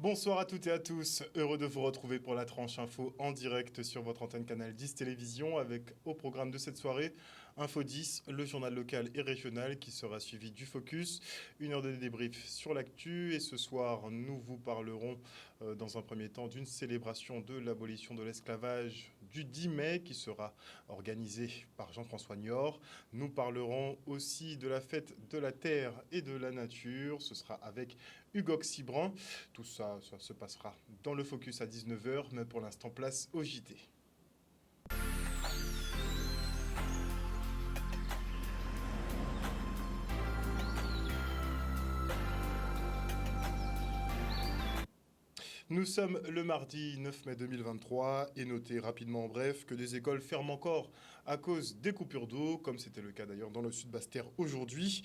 Bonsoir à toutes et à tous, heureux de vous retrouver pour la tranche info en direct sur votre antenne Canal 10 Télévision avec au programme de cette soirée Info 10, le journal local et régional qui sera suivi du Focus, une heure de débrief sur l'actu et ce soir nous vous parlerons dans un premier temps d'une célébration de l'abolition de l'esclavage du 10 mai qui sera organisée par Jean-François Niort. Nous parlerons aussi de la fête de la terre et de la nature, ce sera avec Hugo Cibran. Tout ça se passera dans le Focus à 19h, mais pour l'instant, place au JT. Nous sommes le mardi 9 mai 2023 et notez rapidement en bref que des écoles ferment encore à cause des coupures d'eau, comme c'était le cas d'ailleurs dans le sud Basse-Terre aujourd'hui.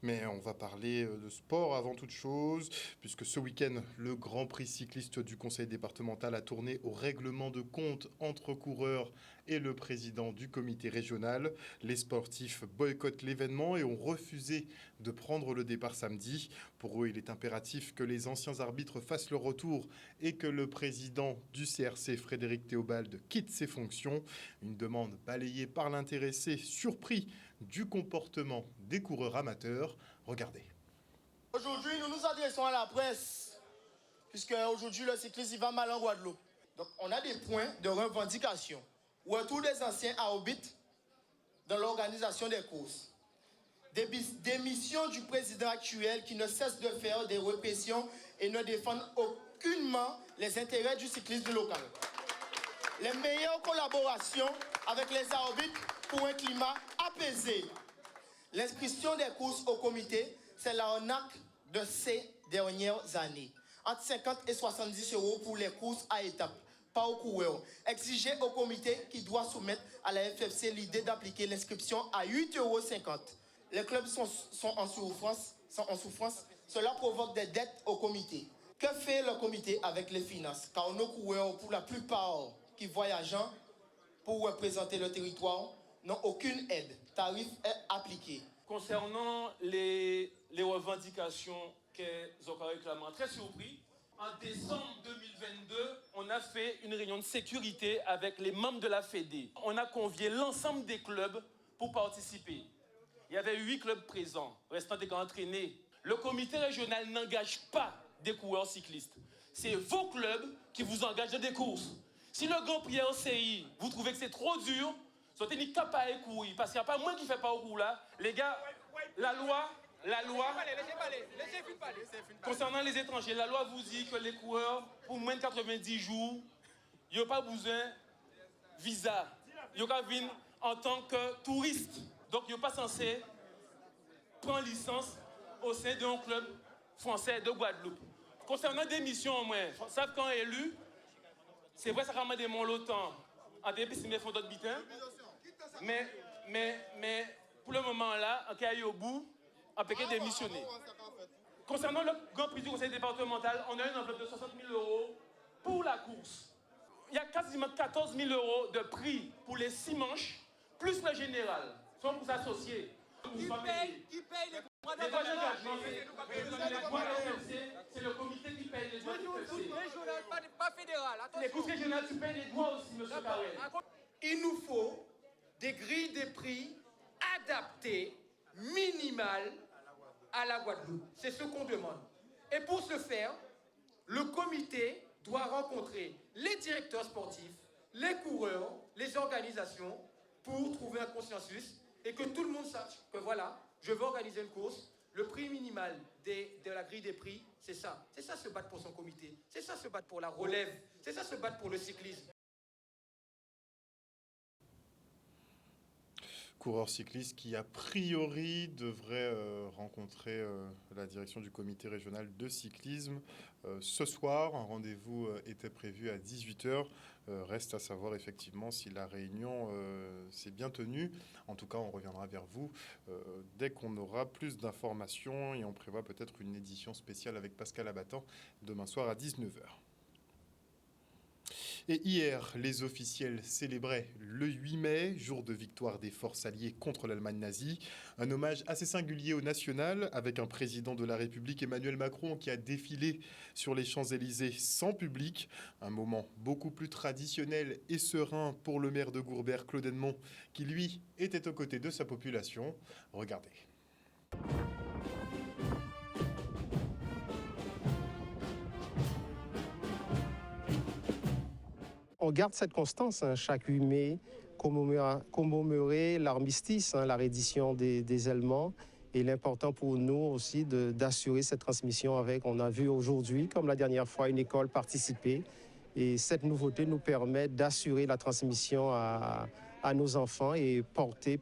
Mais on va parler de sport avant toute chose, puisque ce week-end, le Grand Prix cycliste du Conseil départemental a tourné au règlement de compte entre coureurs et le président du comité régional. Les sportifs boycottent l'événement et ont refusé de prendre le départ samedi. Pour eux, il est impératif que les anciens arbitres fassent leur retour et que le président du CRC, Frédéric Théobald, quitte ses fonctions. Une demande balayée par l'intéressé, surpris du comportement des coureurs amateurs. Regardez. Aujourd'hui, nous nous adressons à la presse, puisque aujourd'hui, le cyclisme il va mal en Guadeloupe. Donc, on a des points de revendication. Retour des anciens arbitres dans l'organisation des courses. Démission du président actuel qui ne cesse de faire des répressions et ne défend aucunement les intérêts du cyclisme local. Les meilleures collaborations avec les arbitres pour un climat apaisé. L'inscription des courses au comité, c'est l'arnaque de ces dernières années. Entre 50 et 70 euros pour les courses à étapes, pas aux coureurs. Exiger au comité qui doit soumettre à la FFC l'idée d'appliquer l'inscription à 8,50 euros. Les clubs sont en souffrance. Cela provoque des dettes au comité. Que fait le comité avec les finances? Car nos coureurs, pour la plupart qui voyagent pour représenter le territoire, n'ont aucune aide. Tarif est appliqué. Concernant les revendications qu'elles ont réclamées, très surpris. En décembre 2022, on a fait une réunion de sécurité avec les membres de la Fédé. On a convié l'ensemble des clubs pour participer. Il y avait 8 clubs présents, restant des grands entraînés. Le comité régional n'engage pas des coureurs cyclistes. C'est vos clubs qui vous engagent dans des courses. Si le Grand Prix RCI, vous trouvez que c'est trop dur, soyez ni capable de courir, parce qu'il n'y a pas moins qui ne fait pas au cours là. Les gars, la loi, concernant les étrangers, la loi vous dit que les coureurs, pour moins de 90 jours, ils n'ont pas besoin de visa. Ils viennent en tant que touristes. Donc, ils ne sont pas censés prendre licence au sein d'un club français de Guadeloupe. Concernant des missions, moi, savent quand élu, c'est vrai, ça ramène des monts longtemps. En début, c'est mes fonds d'autres bitins. Mais pour le moment là, en cas au bout, on peut démissionner. Concernant le Grand Prix du Conseil départemental, on a une enveloppe de 60 000 euros pour la course. Il y a quasiment 14 000 euros de prix pour les 6 manches, plus le général. Sont pour s'associer. Qui paye les droits d'engagement? C'est le comité qui paye les droits régional, pas fédéral. Attention. Les courses régionales, tu payes les droits aussi, monsieur Carrel. Il nous faut des grilles des prix adaptées, minimales à la Guadeloupe. C'est ce qu'on demande. Et pour ce faire, le comité doit rencontrer les directeurs sportifs, les coureurs, les organisations, pour trouver un consensus et que tout le monde sache que voilà, je veux organiser une course, le prix minimal de la grille des prix, c'est ça. C'est ça se battre pour son comité, c'est ça se battre pour la relève, c'est ça se battre pour le cyclisme. Coureur cycliste qui a priori devrait rencontrer la direction du comité régional de cyclisme ce soir. Un rendez-vous était prévu à 18h. Reste à savoir effectivement si la réunion s'est bien tenue. En tout cas, on reviendra vers vous dès qu'on aura plus d'informations et on prévoit peut-être une édition spéciale avec Pascal Abattant demain soir à 19h. Et hier, les officiels célébraient le 8 mai, jour de victoire des forces alliées contre l'Allemagne nazie. Un hommage assez singulier au national, avec un président de la République, Emmanuel Macron, qui a défilé sur les Champs-Élysées sans public. Un moment beaucoup plus traditionnel et serein pour le maire de Gourbert, Claude Edmond, qui lui était aux côtés de sa population. Regardez. On garde cette constance, chaque 8 mai, commémorer l'armistice, la reddition des Allemands. Et l'important pour nous aussi d'assurer cette transmission avec, on a vu aujourd'hui, comme la dernière fois, une école participer. Et cette nouveauté nous permet d'assurer la transmission à nos enfants et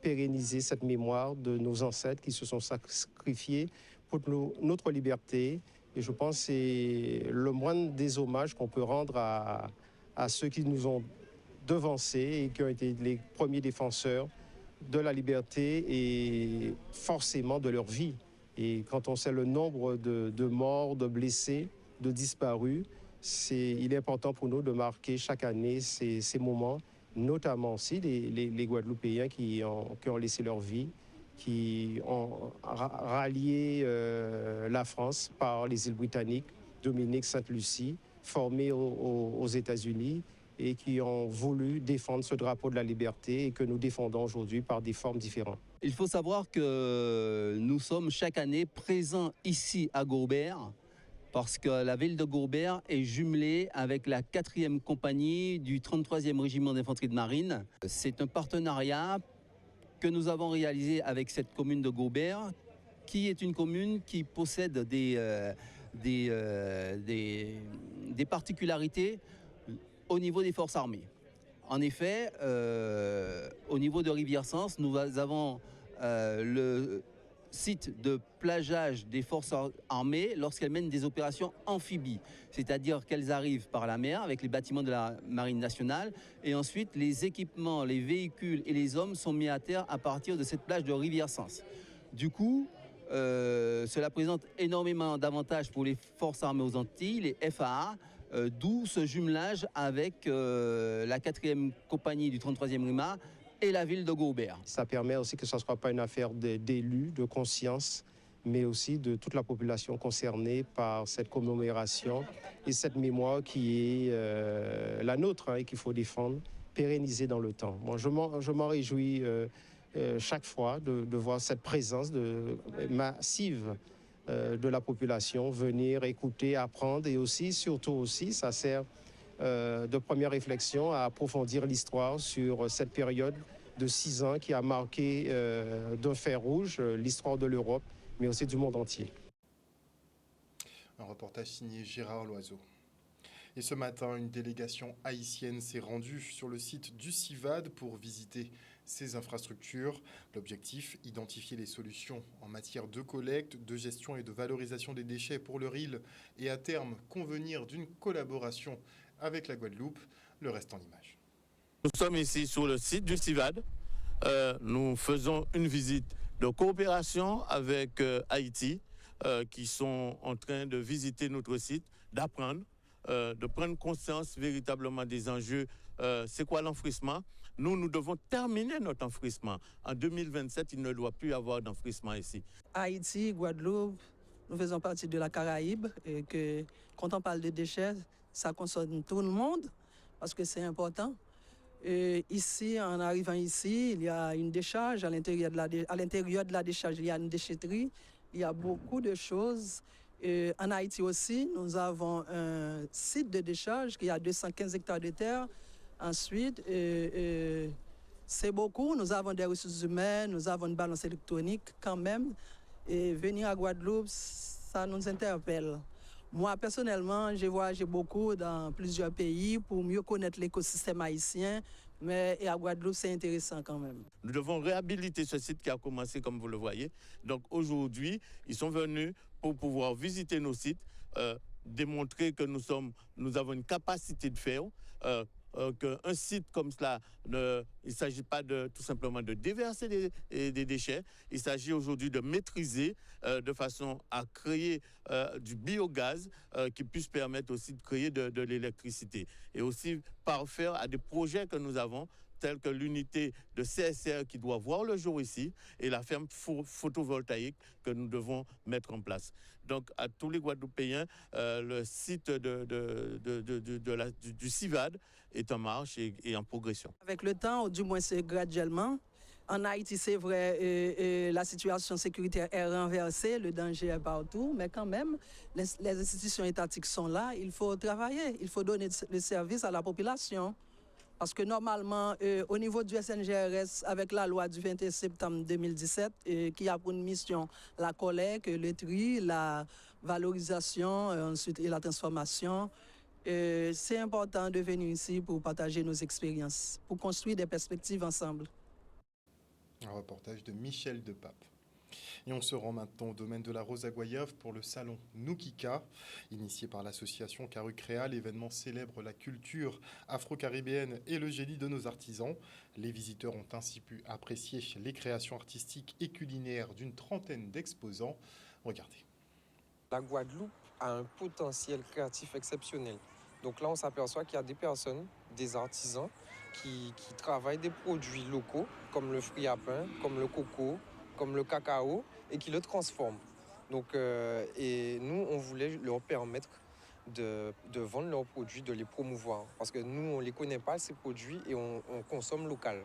pérenniser cette mémoire de nos ancêtres qui se sont sacrifiés pour notre liberté. Et je pense que c'est le moindre des hommages qu'on peut rendre à ceux qui nous ont devancés et qui ont été les premiers défenseurs de la liberté et forcément de leur vie. Et quand on sait le nombre de morts, de blessés, de disparus, il est important pour nous de marquer chaque année ces moments, notamment aussi les Guadeloupéens qui ont laissé leur vie, qui ont rallié la France par les îles britanniques, Dominique, Sainte-Lucie, formés aux États-Unis et qui ont voulu défendre ce drapeau de la liberté et que nous défendons aujourd'hui par des formes différentes. Il faut savoir que nous sommes chaque année présents ici à Gourbert parce que la ville de Gourbert est jumelée avec la 4e compagnie du 33e régiment d'infanterie de marine. C'est un partenariat que nous avons réalisé avec cette commune de Gourbert, qui est une commune qui possède des particularités au niveau des forces armées. En effet, au niveau de Rivière-Sens, nous avons le site de plageage des forces armées lorsqu'elles mènent des opérations amphibies, c'est-à-dire qu'elles arrivent par la mer avec les bâtiments de la Marine nationale et ensuite les équipements, les véhicules et les hommes sont mis à terre à partir de cette plage de Rivière-Sens. Du coup, cela présente énormément d'avantages pour les forces armées aux Antilles, les FAA, d'où ce jumelage avec la 4e compagnie du 33e RIMA et la ville de Gourbert. Ça permet aussi que ce ne soit pas une affaire d'élus, de conscience, mais aussi de toute la population concernée par cette commémoration et cette mémoire qui est la nôtre et qu'il faut défendre, pérenniser dans le temps. Moi, je m'en réjouis chaque fois de voir cette présence massive de la population venir écouter, apprendre et aussi, surtout aussi, ça sert de première réflexion à approfondir l'histoire sur cette période de 6 ans qui a marqué d'un fer rouge l'histoire de l'Europe, mais aussi du monde entier. Un reportage signé Gérard Loiseau. Et ce matin, une délégation haïtienne s'est rendue sur le site du CIVAD pour visiter ces infrastructures. L'objectif, identifier les solutions en matière de collecte, de gestion et de valorisation des déchets pour leur île et à terme convenir d'une collaboration avec la Guadeloupe. Le reste en images. Nous sommes ici sur le site du CIVAD. Nous faisons une visite de coopération avec Haïti qui sont en train de visiter notre site, d'apprendre, de prendre conscience véritablement des enjeux. C'est quoi l'enfouissement? Nous devons terminer notre enfouissement. En 2027, il ne doit plus y avoir d'enfouissement ici. Haïti, Guadeloupe, nous faisons partie de la Caraïbe et que quand on parle de déchets, ça concerne tout le monde parce que c'est important. Et ici, en arrivant ici, il y a une décharge. À l'intérieur de la décharge, il y a une déchetterie. Il y a beaucoup de choses. Et en Haïti aussi, nous avons un site de décharge qui a 215 hectares de terre. Ensuite, c'est beaucoup. Nous avons des ressources humaines, nous avons une balance électronique quand même. Et venir à Guadeloupe, ça nous interpelle. Moi, personnellement, j'ai voyagé beaucoup dans plusieurs pays pour mieux connaître l'écosystème haïtien. Mais à Guadeloupe, c'est intéressant quand même. Nous devons réhabiliter ce site qui a commencé, comme vous le voyez. Donc aujourd'hui, ils sont venus pour pouvoir visiter nos sites, démontrer que nous avons une capacité de faire, qu'un site comme cela, il ne s'agit pas tout simplement de déverser des déchets, il s'agit aujourd'hui de maîtriser de façon à créer du biogaz qui puisse permettre aussi de créer de l'électricité. Et aussi parfaire à des projets que nous avons, tels que l'unité de CSR qui doit voir le jour ici et la ferme photovoltaïque que nous devons mettre en place. Donc à tous les Guadeloupéens, le site du CIVAD est en marche et en progression. Avec le temps, du moins c'est graduellement. En Haïti, c'est vrai, la situation sécuritaire est renversée, le danger est partout, mais quand même, les institutions étatiques sont là, il faut travailler, il faut donner le service à la population. Parce que normalement, au niveau du SNGRS, avec la loi du 21 septembre 2017, qui a pour une mission la collecte, le tri, la valorisation, ensuite et la transformation, c'est important de venir ici pour partager nos expériences, pour construire des perspectives ensemble. Un reportage de Michel Depape. Et on se rend maintenant au domaine de la Rose à Goyave pour le salon Noukika. Initié par l'association Carucréa, l'événement célèbre la culture afro-caribéenne et le génie de nos artisans. Les visiteurs ont ainsi pu apprécier les créations artistiques et culinaires d'une trentaine d'exposants. Regardez. La Guadeloupe a un potentiel créatif exceptionnel. Donc là, on s'aperçoit qu'il y a des personnes, des artisans, qui travaillent des produits locaux, comme le fruit à pain, comme le coco, comme le cacao, et qui le transforment. Donc, et nous, on voulait leur permettre de vendre leurs produits, de les promouvoir. Parce que nous, on ne les connaît pas, ces produits, et on consomme local.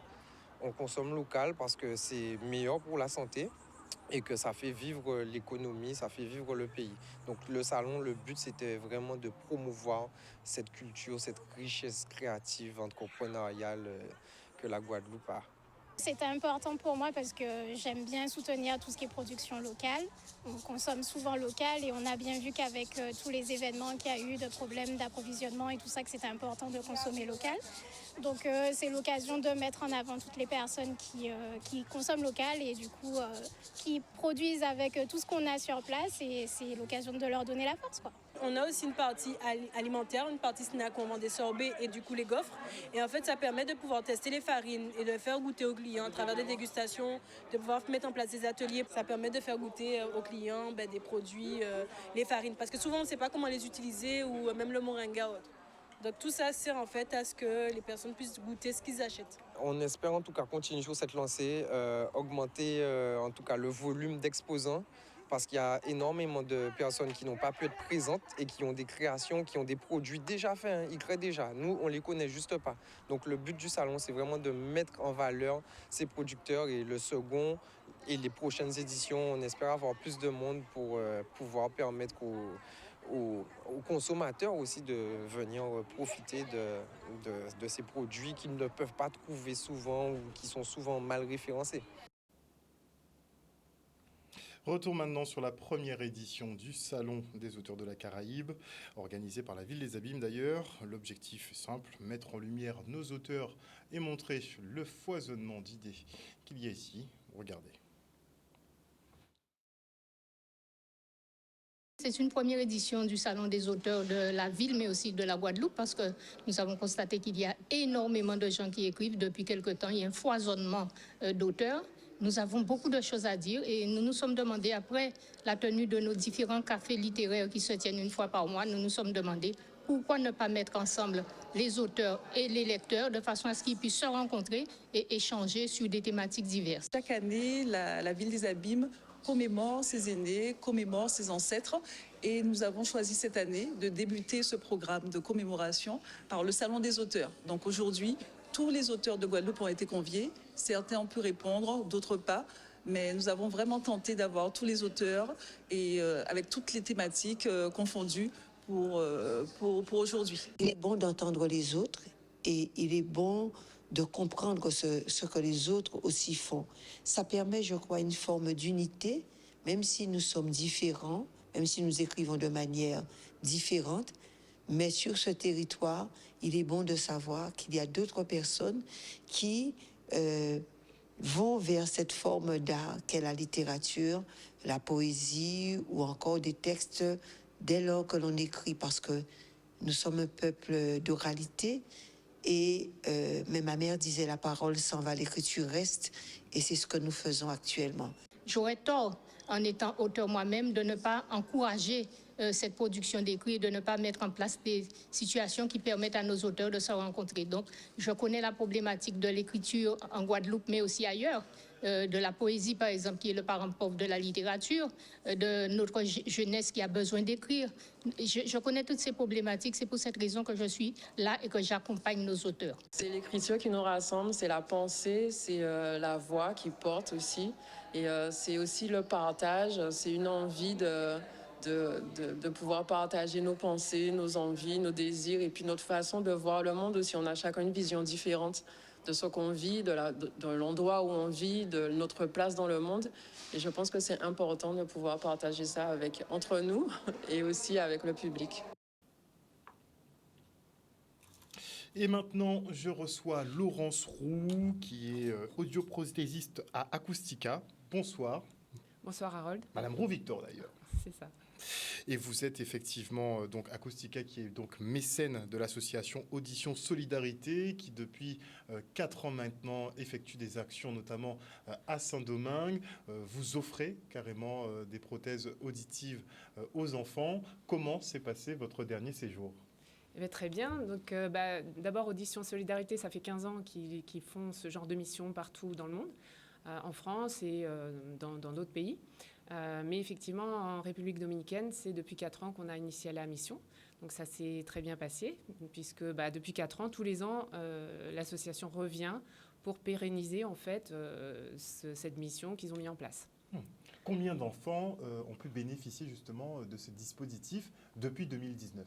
On consomme local parce que c'est meilleur pour la santé et que ça fait vivre l'économie, ça fait vivre le pays. Donc le salon, le but, c'était vraiment de promouvoir cette culture, cette richesse créative, entrepreneuriale que la Guadeloupe a. C'était important pour moi parce que j'aime bien soutenir tout ce qui est production locale. On consomme souvent local et on a bien vu qu'avec tous les événements qu'il y a eu de problèmes d'approvisionnement et tout ça, que c'était important de consommer local. Donc c'est l'occasion de mettre en avant toutes les personnes qui consomment local et du coup qui produisent avec tout ce qu'on a sur place et c'est l'occasion de leur donner la force, quoi. On a aussi une partie alimentaire, une partie snack où on vend des sorbets et du coup les gaufres. Et en fait, ça permet de pouvoir tester les farines et de faire goûter aux clients à travers des dégustations, de pouvoir mettre en place des ateliers. Ça permet de faire goûter aux clients des produits, les farines. Parce que souvent, on ne sait pas comment les utiliser ou même le moringa ou autre. Donc tout ça sert en fait à ce que les personnes puissent goûter ce qu'ils achètent. On espère en tout cas continuer sur cette lancée, augmenter en tout cas le volume d'exposants. Parce qu'il y a énormément de personnes qui n'ont pas pu être présentes et qui ont des créations, qui ont des produits déjà faits, ils créent déjà. Nous, on ne les connaît juste pas. Donc le but du salon, c'est vraiment de mettre en valeur ces producteurs et le second et les prochaines éditions, on espère avoir plus de monde pour pouvoir permettre aux consommateurs aussi de venir profiter de ces produits qu'ils ne peuvent pas trouver souvent ou qui sont souvent mal référencés. Retour maintenant sur la première édition du Salon des auteurs de la Caraïbe, organisé par la Ville des Abîmes d'ailleurs. L'objectif est simple, mettre en lumière nos auteurs et montrer le foisonnement d'idées qu'il y a ici. Regardez. C'est une première édition du Salon des auteurs de la ville, mais aussi de la Guadeloupe, parce que nous avons constaté qu'il y a énormément de gens qui écrivent. Depuis quelque temps, il y a un foisonnement d'auteurs. Nous avons beaucoup de choses à dire et nous nous sommes demandé, après la tenue de nos différents cafés littéraires qui se tiennent une fois par mois, nous nous sommes demandé pourquoi ne pas mettre ensemble les auteurs et les lecteurs de façon à ce qu'ils puissent se rencontrer et échanger sur des thématiques diverses. Chaque année, la Ville des Abîmes commémore ses aînés, commémore ses ancêtres. Et nous avons choisi cette année de débuter ce programme de commémoration par le Salon des auteurs. Donc aujourd'hui, tous les auteurs de Guadeloupe ont été conviés. Certains ont pu répondre, d'autres pas. Mais nous avons vraiment tenté d'avoir tous les auteurs et avec toutes les thématiques confondues pour aujourd'hui. Il est bon d'entendre les autres et il est bon de comprendre ce que les autres aussi font. Ça permet, je crois, une forme d'unité, même si nous sommes différents, même si nous écrivons de manière différente. Mais sur ce territoire, il est bon de savoir qu'il y a d'autres personnes qui vont vers cette forme d'art qu'est la littérature, la poésie ou encore des textes dès lors que l'on écrit, parce que nous sommes un peuple d'oralité Et mais ma mère disait la parole s'en va, l'écriture reste, et c'est ce que nous faisons actuellement. J'aurais tort, en étant auteur moi-même, de ne pas encourager cette production d'écrits et de ne pas mettre en place des situations qui permettent à nos auteurs de se rencontrer. Donc, je connais la problématique de l'écriture en Guadeloupe, mais aussi ailleurs, de la poésie, par exemple, qui est le parent pauvre de la littérature, de notre jeunesse qui a besoin d'écrire. Je connais toutes ces problématiques, c'est pour cette raison que je suis là et que j'accompagne nos auteurs. C'est l'écriture qui nous rassemble, c'est la pensée, c'est la voix qui porte aussi, et c'est aussi le partage, c'est une envie de pouvoir partager nos pensées, nos envies, nos désirs, et puis notre façon de voir le monde aussi. On a chacun une vision différente de ce qu'on vit, de l'endroit où on vit, de notre place dans le monde. Et je pense que c'est important de pouvoir partager ça entre nous et aussi avec le public. Et maintenant, je reçois Laurence Roux, qui est audioprothésiste à Acoustica. Bonsoir. Bonsoir Harold. Madame Roux-Victor d'ailleurs. C'est ça. Et vous êtes effectivement donc Acoustica, qui est donc mécène de l'association Audition Solidarité, qui depuis 4 ans maintenant effectue des actions notamment à Saint-Domingue. Vous offrez carrément des prothèses auditives aux enfants. Comment s'est passé votre dernier séjour ? Eh bien, très bien. Donc, d'abord, Audition Solidarité, ça fait 15 ans qu'ils font ce genre de mission partout dans le monde, en France et dans d'autres pays. Mais effectivement, en République dominicaine, c'est depuis 4 ans qu'on a initié la mission. Donc ça s'est très bien passé, puisque depuis 4 ans, tous les ans, l'association revient pour pérenniser en fait cette mission qu'ils ont mis en place. Combien d'enfants ont pu bénéficier justement de ce dispositif depuis 2019 ?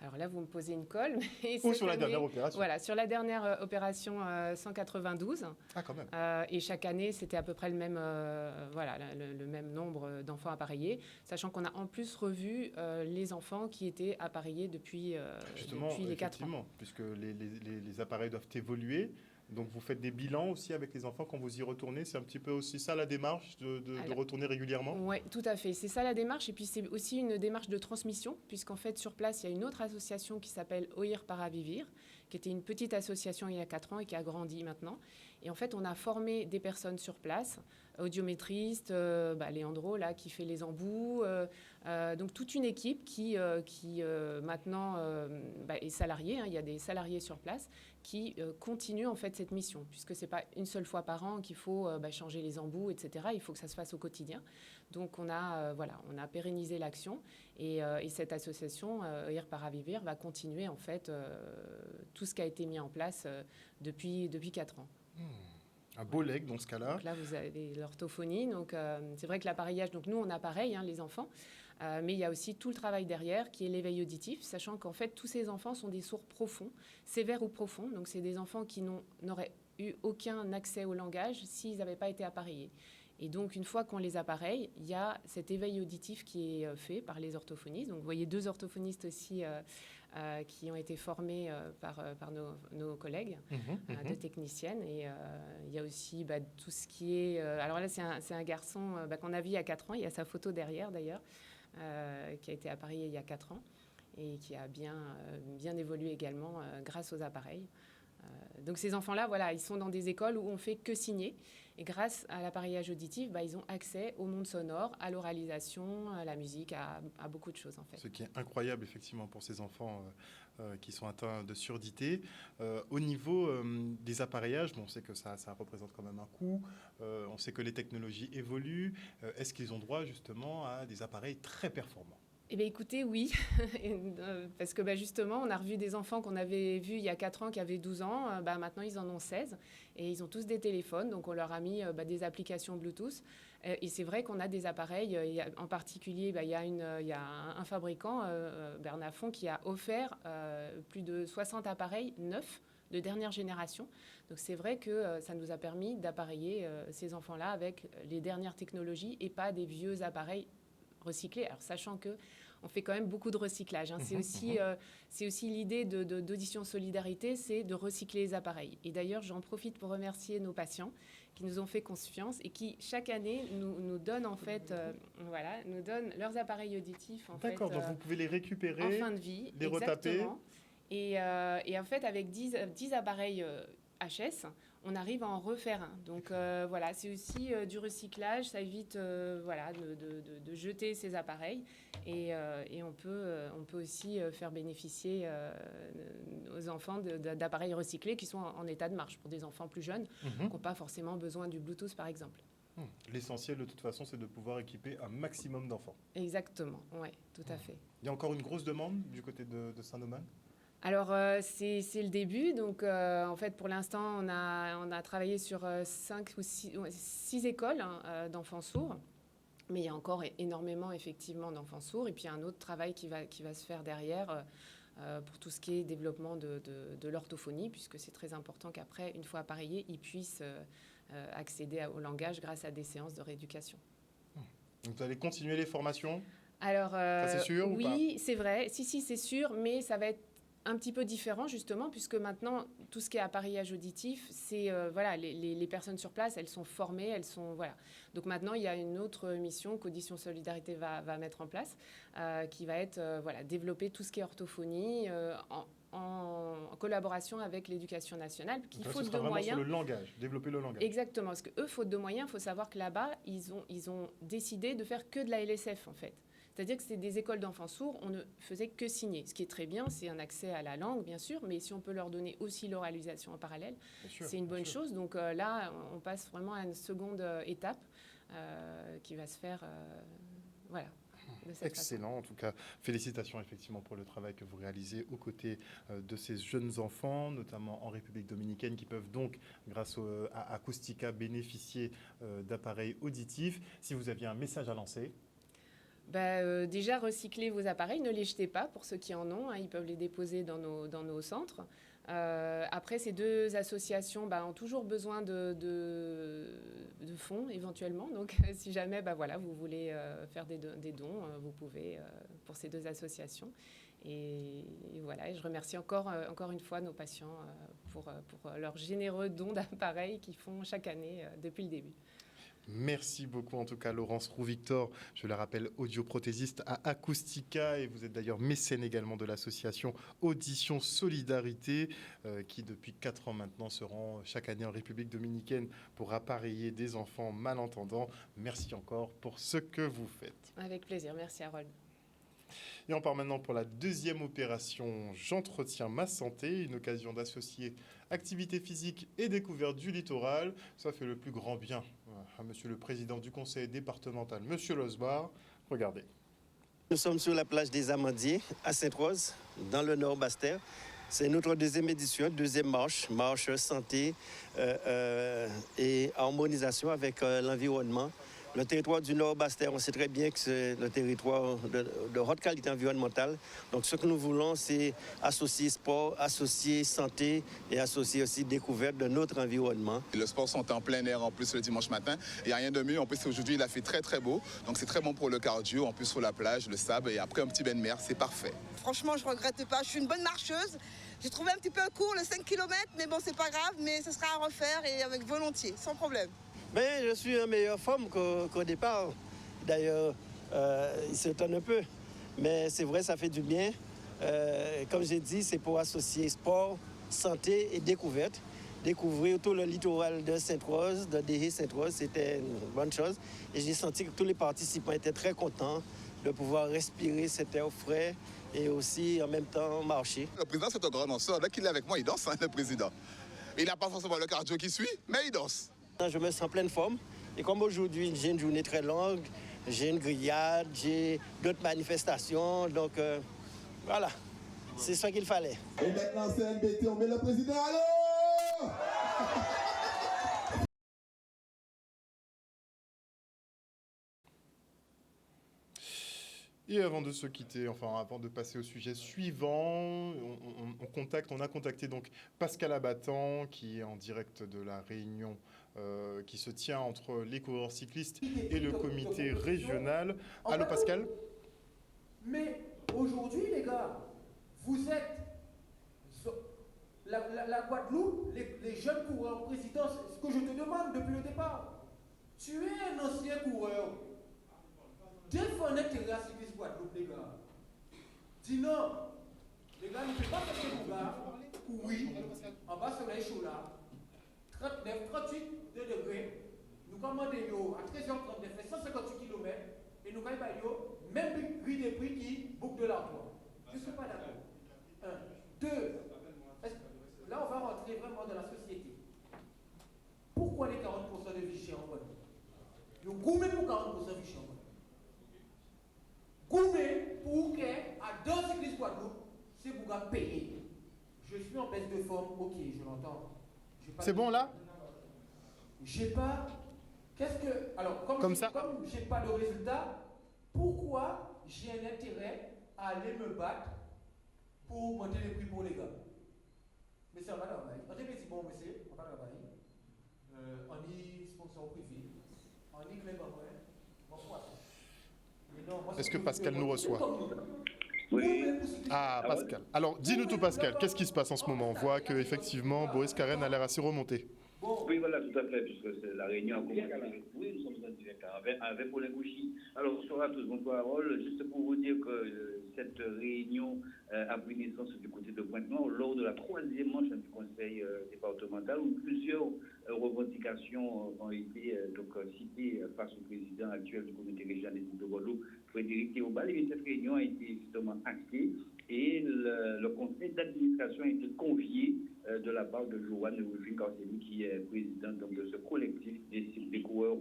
Alors là, vous me posez une colle. Mais ou sur la dernière opération. Voilà, sur la dernière opération, 192. Ah, quand même. Et chaque année, c'était à peu près le même nombre d'enfants appareillés, sachant qu'on a en plus revu les enfants qui étaient appareillés depuis les 4 ans. Puisque les appareils doivent évoluer. Donc vous faites des bilans aussi avec les enfants quand vous y retournez. C'est un petit peu aussi ça la démarche de retourner régulièrement ? Oui, tout à fait. C'est ça la démarche. Et puis c'est aussi une démarche de transmission, puisqu'en fait sur place, il y a une autre association qui s'appelle OIR Paravivir, qui était une petite association il y a 4 ans et qui a grandi maintenant. Et en fait, on a formé des personnes sur place, audiométristes, Léandro là, qui fait les embouts, donc toute une équipe qui maintenant est salariée. Il y a des salariés sur place qui continuent en fait cette mission, puisque c'est pas une seule fois par an qu'il faut changer les embouts, etc. Il faut que ça se fasse au quotidien. Donc on a pérennisé l'action et cette association OIR Paravivir va continuer en fait tout ce qui a été mis en place depuis 4 ans. Un beau leg dans ce cas-là. Donc là, vous avez l'orthophonie. Donc, c'est vrai que l'appareillage, donc nous, on a pareil, les enfants. Mais il y a aussi tout le travail derrière, qui est l'éveil auditif, sachant qu'en fait, tous ces enfants sont des sourds profonds, sévères ou profonds. Donc, c'est des enfants qui n'auraient eu aucun accès au langage s'ils n'avaient pas été appareillés. Et donc, une fois qu'on les appareille, il y a cet éveil auditif qui est fait par les orthophonistes. Donc, vous voyez 2 orthophonistes aussi qui ont été formés par nos collègues de techniciennes. Et il y a aussi tout ce qui est... alors là, c'est un garçon qu'on a vu il y a 4 ans. Il y a sa photo derrière, d'ailleurs, qui a été appareillé il y a 4 ans et qui a bien évolué également grâce aux appareils. Donc ces enfants-là, ils sont dans des écoles où on fait que signer. Et grâce à l'appareillage auditif, ils ont accès au monde sonore, à l'oralisation, à la musique, à beaucoup de choses en fait. Ce qui est incroyable effectivement pour ces enfants qui sont atteints de surdité. Au niveau des appareillages, on sait que ça représente quand même un coût. On sait que les technologies évoluent. Est-ce qu'ils ont droit justement à des appareils très performants ? Eh bien, écoutez, oui, parce que justement, on a revu des enfants qu'on avait vus il y a 4 ans qui avaient 12 ans. Maintenant, ils en ont 16 et ils ont tous des téléphones. Donc, on leur a mis des applications Bluetooth. Et c'est vrai qu'on a des appareils. En particulier, il y a un fabricant, Bernafon, qui a offert plus de 60 appareils neufs de dernière génération. Donc, c'est vrai que ça nous a permis d'appareiller ces enfants-là avec les dernières technologies et pas des vieux appareils recyclés. Alors, sachant que on fait quand même beaucoup de recyclage. C'est aussi l'idée d'Audition Solidarité, c'est de recycler les appareils. Et d'ailleurs, j'en profite pour remercier nos patients qui nous ont fait confiance et qui, chaque année, nous donnent en fait, nous donnent leurs appareils auditifs. D'accord, donc vous pouvez les récupérer, en fin de vie, les retaper. Et en fait, avec 10 appareils HS, on arrive à en refaire un. Donc voilà, c'est aussi du recyclage, ça évite de jeter ces appareils. Et on peut aussi faire bénéficier aux enfants d'appareils recyclés qui sont en état de marche pour des enfants plus jeunes qui n'ont pas forcément besoin du Bluetooth, par exemple. L'essentiel, de toute façon, c'est de pouvoir équiper un maximum d'enfants. Exactement, oui, tout à fait. Il y a encore une grosse demande du côté de Saint-Domingue? Alors, c'est le début. Donc, en fait, pour l'instant, on a travaillé sur 5 ou 6 écoles d'enfants sourds. Mais il y a encore énormément, effectivement, d'enfants sourds. Et puis, il y a un autre travail qui va se faire derrière pour tout ce qui est développement de l'orthophonie, puisque c'est très important qu'après, une fois appareillés, ils puissent accéder au langage grâce à des séances de rééducation. Donc, vous allez continuer les formations? Alors, ça, c'est sûr, ou pas? Oui, c'est vrai. Si, c'est sûr, mais ça va être un petit peu différent, justement, puisque maintenant, tout ce qui est appareillage auditif, c'est, les personnes sur place, elles sont formées, elles sont, voilà. Donc maintenant, il y a une autre mission qu'Audition Solidarité va mettre en place, qui va être, développer tout ce qui est orthophonie, en collaboration avec l'Éducation nationale, qui faute de moyens. Sur le langage, développer le langage. Exactement, parce que eux, faute de moyens, il faut savoir que là-bas, ils ont décidé de faire que de la LSF, en fait. C'est-à-dire que c'est des écoles d'enfants sourds, on ne faisait que signer. Ce qui est très bien, c'est un accès à la langue, bien sûr, mais si on peut leur donner aussi l'oralisation en parallèle, c'est une bonne chose. Donc là, on passe vraiment à une seconde étape qui va se faire, Excellent, en tout cas, félicitations effectivement pour le travail que vous réalisez aux côtés de ces jeunes enfants, notamment en République dominicaine, qui peuvent donc, grâce à Acoustica, bénéficier d'appareils auditifs. Si vous aviez un message à lancer? Déjà, recyclez vos appareils, ne les jetez pas pour ceux qui en ont, ils peuvent les déposer dans nos centres. Après, ces deux associations ont toujours besoin de fonds éventuellement, donc si jamais vous voulez faire des dons, vous pouvez pour ces deux associations. Et voilà, et je remercie encore une fois nos patients pour leurs généreux dons d'appareils qu'ils font chaque année depuis le début. Merci beaucoup en tout cas Laurence Roux-Victor, je le rappelle audioprothésiste à Acoustica et vous êtes d'ailleurs mécène également de l'association Audition Solidarité qui depuis 4 ans maintenant se rend chaque année en République dominicaine pour appareiller des enfants malentendants. Merci encore pour ce que vous faites. Avec plaisir, merci Harold. Et on part maintenant pour la deuxième opération J'entretiens ma santé, une occasion d'associer activité physique et découverte du littoral. Ça fait le plus grand bien à monsieur le président du conseil départemental, monsieur Losbar. Regardez. Nous sommes sur la plage des Amandiers à Sainte-Rose, dans le Nord Basse-Terre. C'est notre deuxième édition, deuxième marche santé et harmonisation avec l'environnement. Le territoire du Nord Basse-Terre, on sait très bien que c'est le territoire de haute qualité environnementale. Donc ce que nous voulons, c'est associer sport, associer santé et associer aussi découverte de notre environnement. Le sport sont en plein air en plus le dimanche matin. Il n'y a rien de mieux. En plus aujourd'hui, il a fait très très beau. Donc c'est très bon pour le cardio. En plus sur la plage, le sable et après un petit bain de mer, c'est parfait. Franchement, je ne regrette pas. Je suis une bonne marcheuse. J'ai trouvé un petit peu court le 5 km, mais bon, c'est pas grave. Mais ce sera à refaire et avec volontiers, sans problème. Mais je suis en meilleure forme qu'au départ. D'ailleurs, il s'étonne un peu. Mais c'est vrai, ça fait du bien. Comme j'ai dit, c'est pour associer sport, santé et découverte. Découvrir tout le littoral de Sainte-Rose, de Déhé-Sainte-Rose, c'était une bonne chose. Et j'ai senti que tous les participants étaient très contents de pouvoir respirer cet air frais et aussi en même temps marcher. Le président, c'est un grand danseur. Dès qu'il est avec moi, il danse, le président. Il n'a pas forcément le cardio qui suit, mais il danse. Je me sens en pleine forme. Et comme aujourd'hui, j'ai une journée très longue, j'ai une grillade, j'ai d'autres manifestations. Donc, voilà, c'est ça qu'il fallait. Et maintenant, c'est NBT, on met le président à l'eau. Et avant de se quitter, enfin avant de passer au sujet suivant, on a contacté donc Pascal Abattant qui est en direct de la réunion qui se tient entre les coureurs cyclistes et le comité régional. Allô Pascal? Mais aujourd'hui les gars, vous êtes la Guadeloupe, les jeunes coureurs présidents, ce que je te demande depuis le départ. Tu es un ancien coureur. Défendez tes cyclistes Guadeloupe les gars. Dis non. Les gars, ne faites pas passer le gars, oui, en bas soleil chaud là, 39, 38 degrés. Nous commandons à 13h39, 158 km, et nous gagnons même prix des prix qui boucle de l'emploi. Je ne suis pas d'accord. 1. 2. Là, on va rentrer vraiment dans la société. Pourquoi les 40% de Vichy en Guadeloupe? Nous goûtons pour 40% de Vichy en Guadeloupe. Goûtons pour qu'à 2 cyclistes Guadeloupe, c'est pour payer. Je suis en baisse de forme, ok, je l'entends. C'est bon là? J'ai pas. Qu'est-ce que. Alors, comme j'ai pas de résultat, pourquoi j'ai un intérêt à aller me battre pour monter les prix pour les gars? Mais ça va travailler. On dit, bon, monsieur, on va travailler. On y sponsor privé. On y clé Est-ce que Pascal nous reçoit? Oui. Ah, Pascal. Alors, dis-nous tout, Pascal. Qu'est-ce qui se passe en ce moment? On voit qu'effectivement, Boris Karen a l'air assez remonté. Oui, voilà, tout à fait, puisque c'est la réunion a commencé. Oui, nous sommes en direct avec Paulin Couchy. Alors, bonsoir à tous, bonsoir Harold. Juste pour vous dire que cette réunion a pris naissance du côté de Pointe-Noire lors de la 3e manche du conseil départemental où plusieurs revendications ont été citées face au président actuel du comité régional de Guadeloupe, Frédéric Théobald. Et cette réunion a été justement actée et le conseil d'administration a été convié de la part de Joanne Wifin-Carcelli, qui est présidente de ce collectif des coureurs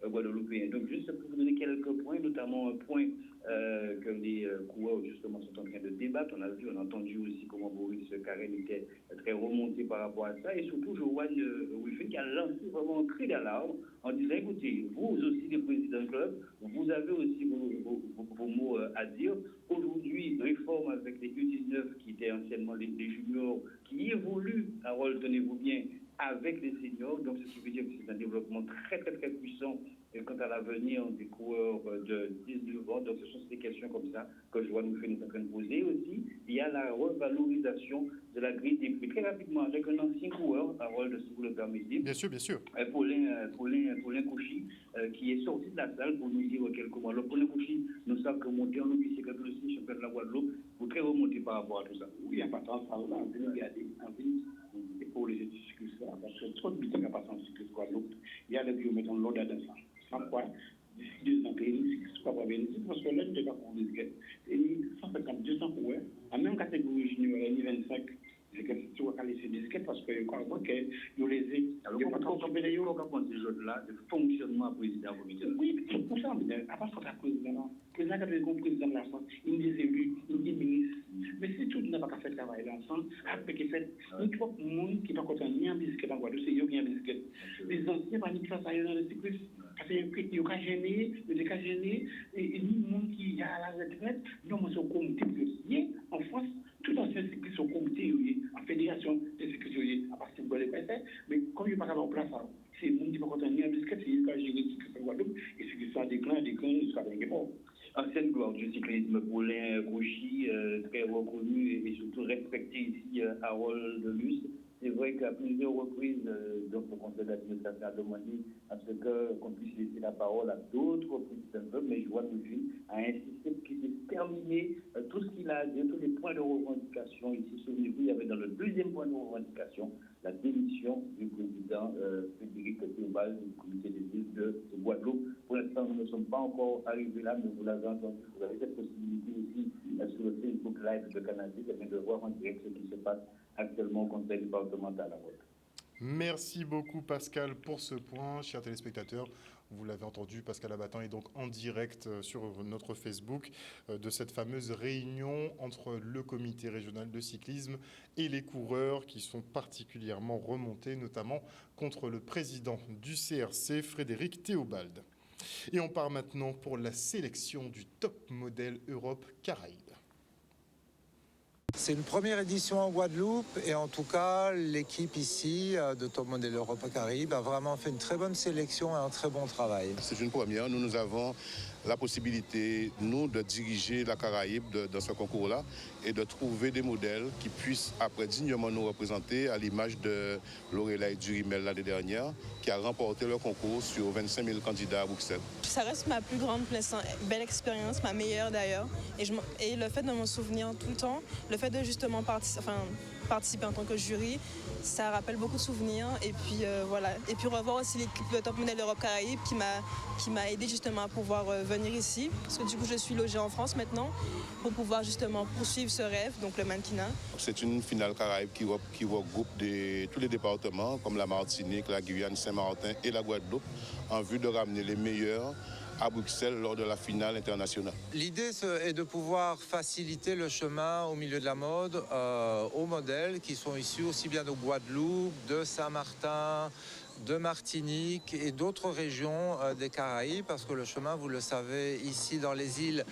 guadeloupéens. Donc, juste pour vous donner quelques points, notamment un point que les coureurs, justement, sont en train de débattre. On a vu, on a entendu aussi comment Boris Karen était très remonté par rapport à ça. Et surtout, Joanne Wifin qui a lancé vraiment un cri d'alarme en disant, écoutez, vous aussi, les présidents de club, vous avez aussi vos mots à dire. Aujourd'hui, réforme avec les U19 qui étaient anciennement les juniors, qui évoluent, Harold, tenez-vous bien, avec les seniors. Donc, ce qui veut dire que c'est un développement très, très, très puissant quant à l'avenir des coureurs de 19 ans. Donc, ce sont ces questions comme ça que Joanne Wifin est en train de poser. Aussi, il y a la revalorisation de la grille des prix. Très rapidement, avec un ancien coureur, Harold, si vous le permettez. Bien sûr, bien sûr. Paulin Couchy, qui est sorti de la salle pour nous dire quelques mots. Alors, Paulin Couchy, nous savons que monter en cycliste aussi, champion de la Guadeloupe, vous très remonter par rapport à tout ça. Oui, il n'y a pas de transparence. On peut regarder pour les cyclistes là, parce que trop de bêtises à passer en cycliste Guadeloupe. Il y a des biomètres en l'ordre de ça. Sans quoi, d'ici 2 ans, il ne pas venir ici parce que là, je ne pas pour les et 150, 200 pour eux, en même catégorie junior, il y a 25. C'est que tu vas laisser des disquettes parce que nous les alors, comment ces jeunes-là, le fonctionnement président comité? Oui, c'est pour ça, à part ça, président, président de la France, il dit élus, il dit ministre. Mais si tout n'a pas fait travail ensemble, après qu'il fait, il faut que le monde qui n'est pas content ni en biscuit en Guadeloupe, c'est eux qui ont un biscuit. Les anciens, pas ni ça, ça y est dans les cyclistes. Parce qu'il y a qu'à gêner, il y a qu'à gêner, et ni le monde qui a à la retraite, non, mais c'est au comité de en France. Tout ancien cycliste sont comité, en fédération des cyclistes, à partir de l'EPC, mais comme il n'y a pas en place, c'est le monde qui va continuer à biscuit, c'est eux qui ont géré le cycliste en Guadeloupe, et ce qui soit déclin, jusqu'à l'inguement. Ancienne gloire du cyclisme, Paulin Couchy, très reconnu et surtout respecté ici, Harold Luce. C'est vrai qu'à plusieurs reprises, donc, le conseil d'administration a demandé à ce qu'on puisse laisser la parole à d'autres présidents, mais Joanne Wifin a insisté pour qu'il puisse terminer tout ce qu'il a dit, tous les points de revendication. Ici, souvenez-vous, il y avait dans le 2e point de revendication la démission du président Frédéric Théobald du comité des villes de Guadeloupe. Pour l'instant, nous ne sommes pas encore arrivés là, mais vous l'avez entendu, vous avez cette possibilité aussi sur le Facebook Live de Canada, de voir en direct ce qui se passe actuellement au conseil départemental à Guadeloupe. Merci beaucoup Pascal pour ce point, chers téléspectateurs. Vous l'avez entendu, Pascal Abattant est donc en direct sur notre Facebook de cette fameuse réunion entre le comité régional de cyclisme et les coureurs qui sont particulièrement remontés, notamment contre le président du CRC, Frédéric Théobald. Et on part maintenant pour la sélection du Top Model Europe Caraïbes. C'est une première édition en Guadeloupe et en tout cas, l'équipe ici de Top Model Europe Caraïbes a vraiment fait une très bonne sélection et un très bon travail. C'est une première. Nous avons la possibilité, nous, de diriger la Caraïbe dans ce concours-là et de trouver des modèles qui puissent après dignement nous représenter à l'image de Lorelai Durimel l'année dernière qui a remporté le concours sur 25 000 candidats à Bruxelles. Ça reste ma plus grande belle expérience, ma meilleure d'ailleurs. Et le fait de m'en souvenir tout le temps, le fait de justement participer en tant que jury, ça rappelle beaucoup de souvenirs. Et puis voilà. Et puis revoir aussi l'équipe de Top Model Europe Caraïbes qui m'a aidé justement à pouvoir venir ici. Parce que du coup, je suis logée en France maintenant pour pouvoir justement poursuivre ce rêve, donc le mannequinat. C'est une finale Caraïbe qui regroupe tous les départements comme la Martinique, la Guyane, Saint-Martin et la Guadeloupe en vue de ramener les meilleurs à Bruxelles lors de la finale internationale. L'idée est de pouvoir faciliter le chemin au milieu de la mode aux modèles qui sont issus aussi bien de Guadeloupe, de Saint-Martin, de Martinique et d'autres régions des Caraïbes, parce que le chemin, vous le savez, ici dans les îles,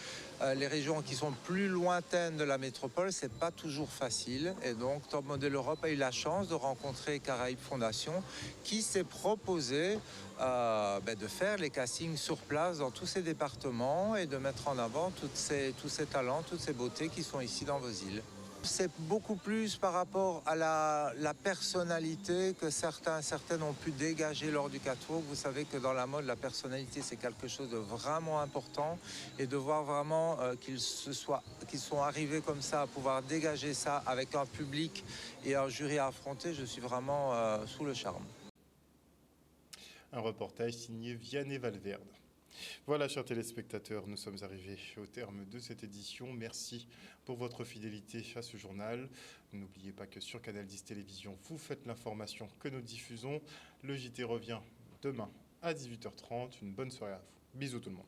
les régions qui sont plus lointaines de la métropole, c'est pas toujours facile. Et donc Top Model Europe a eu la chance de rencontrer Caraïbes Fondation qui s'est proposé de faire les castings sur place dans tous ces départements et de mettre en avant tous ces talents, toutes ces beautés qui sont ici dans vos îles. C'est beaucoup plus par rapport à la personnalité que certaines ont pu dégager lors du catwalk. Vous savez que dans la mode, la personnalité, c'est quelque chose de vraiment important. Et de voir vraiment qu'ils sont arrivés comme ça à pouvoir dégager ça avec un public et un jury à affronter, je suis vraiment sous le charme. Un reportage signé Vianney Valverde. Voilà, chers téléspectateurs, nous sommes arrivés au terme de cette édition. Merci pour votre fidélité à ce journal. N'oubliez pas que sur Canal 10 Télévision, vous faites l'information que nous diffusons. Le JT revient demain à 18h30. Une bonne soirée à vous. Bisous tout le monde.